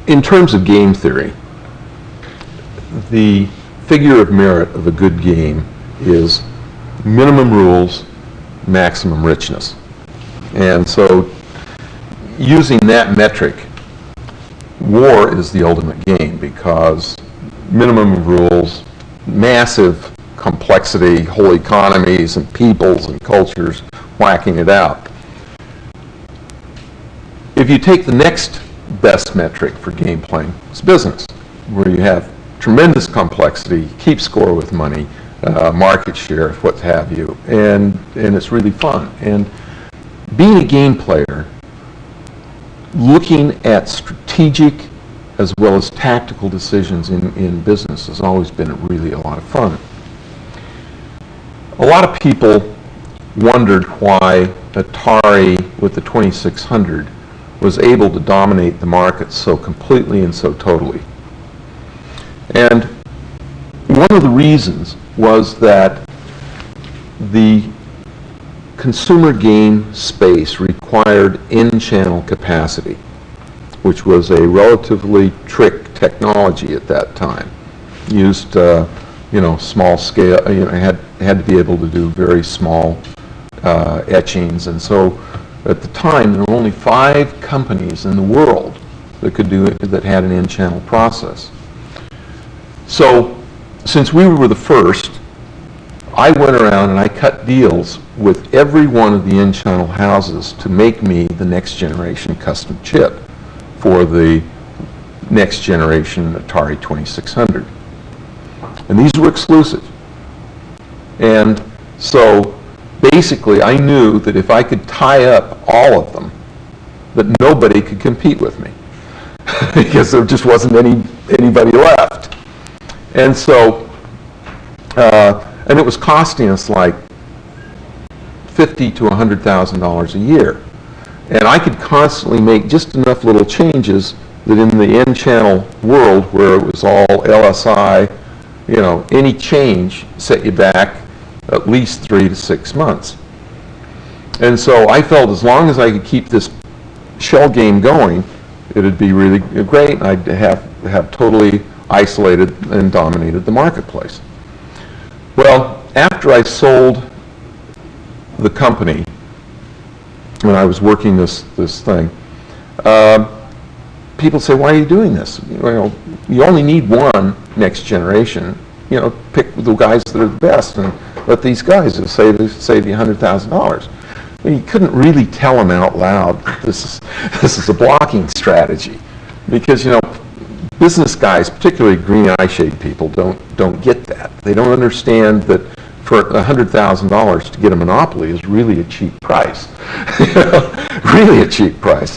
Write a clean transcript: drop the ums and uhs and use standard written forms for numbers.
in terms of game theory, the figure of merit of a good game is minimum rules, maximum richness. And so using that metric, war is the ultimate game because minimum rules, massive complexity, whole economies and peoples and cultures whacking it out. If you take the next best metric for game playing, it's business, where you have tremendous complexity, keep score with money, market share, what have you, and it's really fun. And being a game player, looking at strategic as well as tactical decisions in business has always been really a lot of fun. A lot of people wondered why Atari with the 2600 was able to dominate the market so completely and so totally. And one of the reasons was that the consumer game space required in-channel capacity, which was a relatively trick technology at that time. Used, small scale. Had to be able to do very small etchings, and so at the time there were only 5 companies in the world that could do it, that had an in-channel process. So, since we were the first, I went around and I cut deals with every one of the in-channel houses to make me the next generation custom chip for the next generation Atari 2600. And these were exclusive. And so basically I knew that if I could tie up all of them, that nobody could compete with me because there just wasn't anybody left. And so, and it was costing us like $50,000 to $100,000 a year. And I could constantly make just enough little changes that in the in-channel world where it was all LSI, any change set you back at least 3 to 6 months. And so I felt as long as I could keep this shell game going, it'd be really great. I'd have totally isolated and dominated the marketplace. Well, after I sold the company, when I was working this thing, people say, "Why are you doing this? You only need one next generation. Pick the guys that are the best, and let these guys save you $100,000." Well, you couldn't really tell them out loud that this is a blocking strategy, because business guys, particularly green eye shade people, don't get that. They don't understand that for $100,000 to get a monopoly is really a cheap price. Really a cheap price.